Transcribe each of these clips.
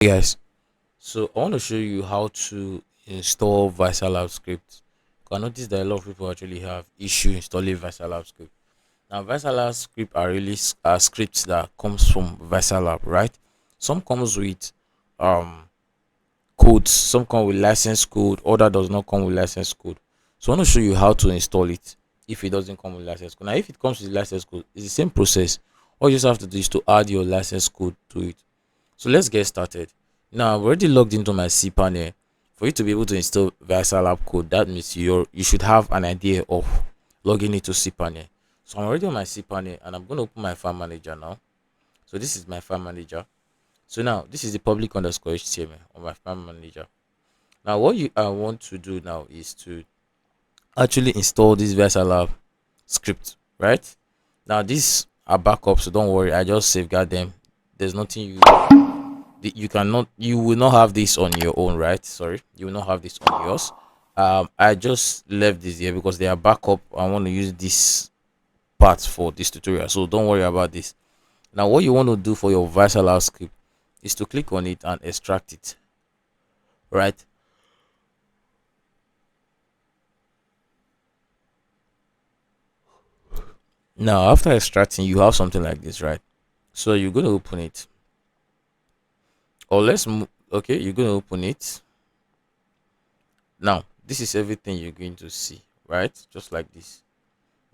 Hey guys, so I want to show you how to install Viserlab script. I noticed that a lot of people actually have issue installing Viserlab script. Now, Viserlab script are really scripts that comes from Viserlab, right? Some comes with um codes, some come with license code, other does not come with license code. So I want to show you how to install it if it doesn't come with license code. Now, if it comes with license code, it's the same process. All you just have to do is to add your license code to it. So let's get started. Now I've already logged into my cPanel. For you to be able to install Viserlab code, that means you should have an idea of logging into cPanel. So I'm already on my cPanel and I'm going to open my file manager now. So this is my file manager. So now this is the public underscore HTML on my file manager. Now what you want to do now is to actually install this Viserlab script, right? Now these are backups, so don't worry. I just safeguard them. There's nothing you will not have this on your own, right? Sorry, you will not have this on yours. I just left this here because they are backup. I want to use this part for this tutorial, so don't worry about this. Now what you want to do for your Viserlab script is to click on it and extract it, right? Now after extracting, you have something like this, right? So you're going to open it, or okay, you're going to open it. Now this is everything you're going to see, right? Just like this.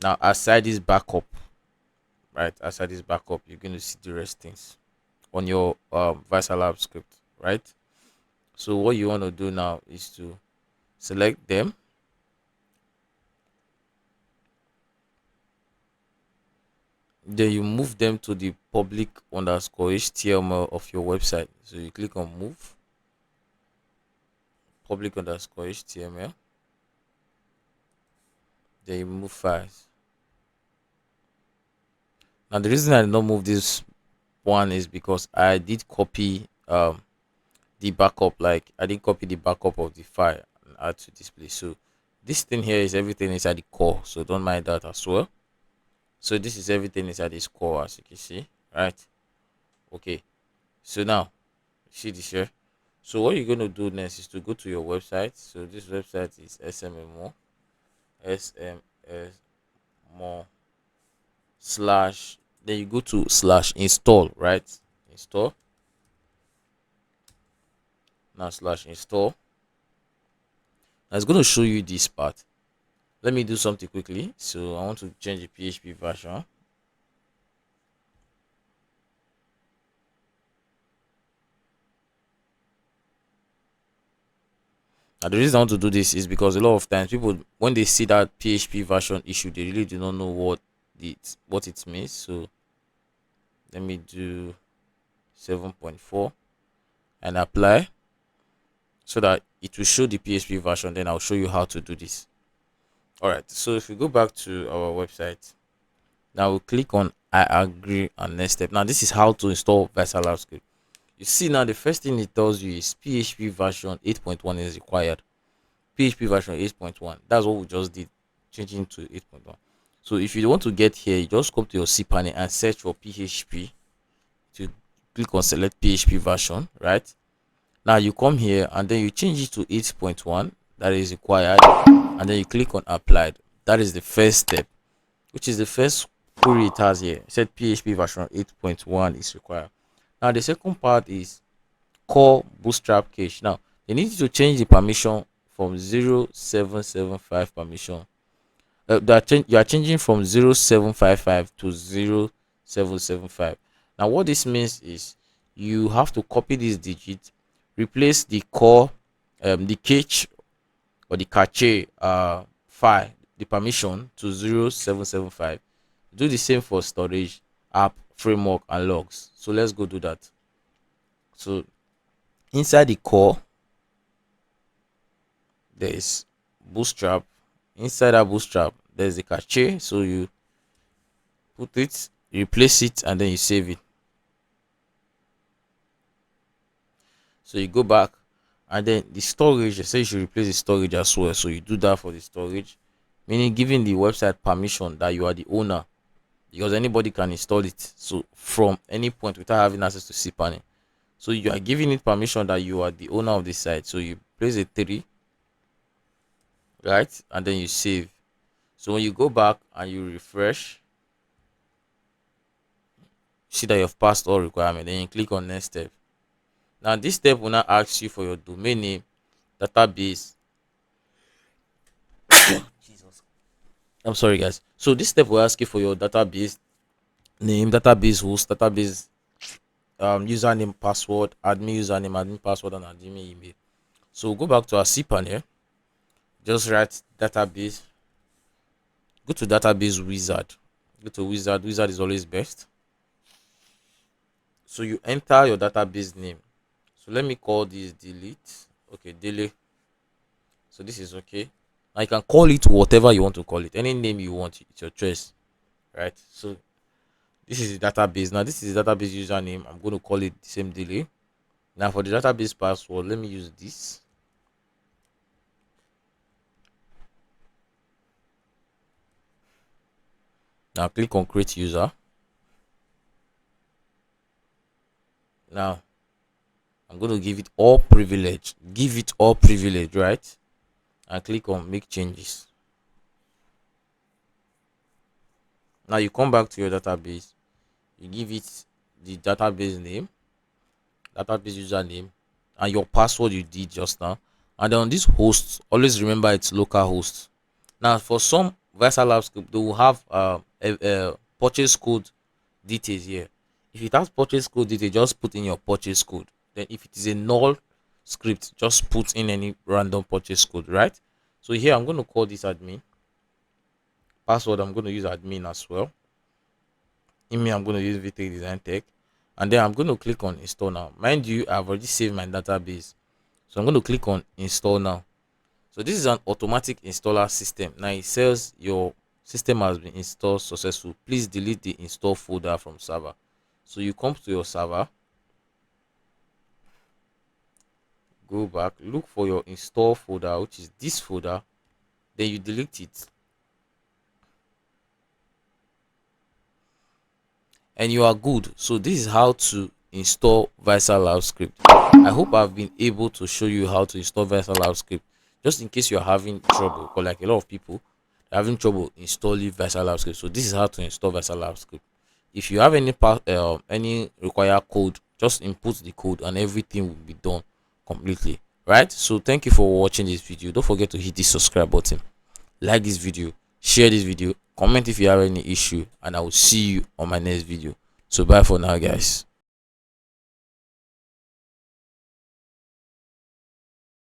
Now aside this backup, right, aside this backup, you're going to see the rest things on your Viserlab script, right? So what you want to do now is to select them, then you move them to the public underscore HTML of your website. So you click on move public underscore HTML, then you move files. Now the reason I did not move this one is because I did copy the backup, like I didn't copy the backup of the file and add to this place. So this thing here is everything inside the core, so don't mind that as well. So this is everything inside this core, as you can see, right? Okay, so now see this here. So what you're going to do next is to go to your website. So this website is smmo slash, then you go to slash install, right? Install. Now slash install. Now it's going to show you this part. Let me do something quickly. So I want to change the PHP version. Now the reason I want to do this is because a lot of times people, when they see that PHP version issue, they really do not know what it means. So let me do 7.4 and apply, so that it will show the PHP version. Then I'll show you how to do this. All right. So if we go back to our website, now we'll click on I agree and next step. Now this is how to install Viserlab script. You see now the first thing it tells you is PHP version 8.1 is required. PHP version 8.1. That's what we just did, changing to 8.1. So if you want to get here, you just come to your cPanel and search for PHP. To click on select PHP version, right? Now you come here and then you change it to 8.1. That is required, and then you click on applied. That is the first step, which is the first query it has here. It said PHP version 8.1 is required. Now the second part is core bootstrap cache. Now you need to change the permission from 0775 permission. You are changing from 0755 to 0775. Now what this means is you have to copy this digit, replace the core, the cache or the cache file, the permission to 0775. Do the same for storage, app, framework, and logs. So let's go do that. So inside the core, there is bootstrap. Inside that bootstrap, there's the cache. So you put it, replace it, and then you save it. So you go back, and then the storage, they say you should replace the storage as well. So you do that for the storage, meaning giving the website permission that you are the owner, because anybody can install it. So from any point without having access to cPanel. So you are giving it permission that you are the owner of the site. So you place a 3, right? And then you save. So when you go back and you refresh, see that you've passed all requirements. Then you click on next step. Now this step will now ask you for your domain name, database. Jesus. I'm sorry guys. So this step will ask you for your database name, database host, database username, password, admin username, admin password, and admin email. So go back to our cPanel. Just write database. Go to database wizard. Go to wizard. Wizard is always best. So you enter your database name. So let me call this delete. Okay, delete. So this is okay. Now you can call it whatever you want to call it. Any name you want. It's your choice. Right. So this is the database. Now this is the database username. I'm going to call it the same delete. Now for the database password, let me use this. Now click on create user. Now I'm going to give it all privilege. Give it all privilege, right? And click on make changes. Now you come back to your database. You give it the database name, database username, and your password you did just now. And then on this host, always remember it's local host. Now for some Viserlab script, they will have a purchase code details here. If it has purchase code detail, just put in your purchase code. Then if it is a null script, just put in any random purchase code, right? So here I'm going to call this admin. Password, I'm going to use admin as well. Email, I'm going to use V3 Design Tech. And then I'm going to click on install now. Mind you, I've already saved my database. So I'm going to click on install now. So this is an automatic installer system. Now it says your system has been installed successful. Please delete the install folder from server. So you come to your server, go back, look for your install folder, which is this folder, then you delete it. And you are good. So this is how to install Viserlab script. I hope I've been able to show you how to install Viserlab script. Just in case you're having trouble, or like a lot of people are having trouble installing Viserlab script. So this is how to install Viserlab script. If you have any required code, just input the code and everything will be done completely. Right? So thank you for watching this video. Don't forget to hit the subscribe button, like this video, share this video, comment if you have any issue, and I will see you on my next video. So bye for now guys.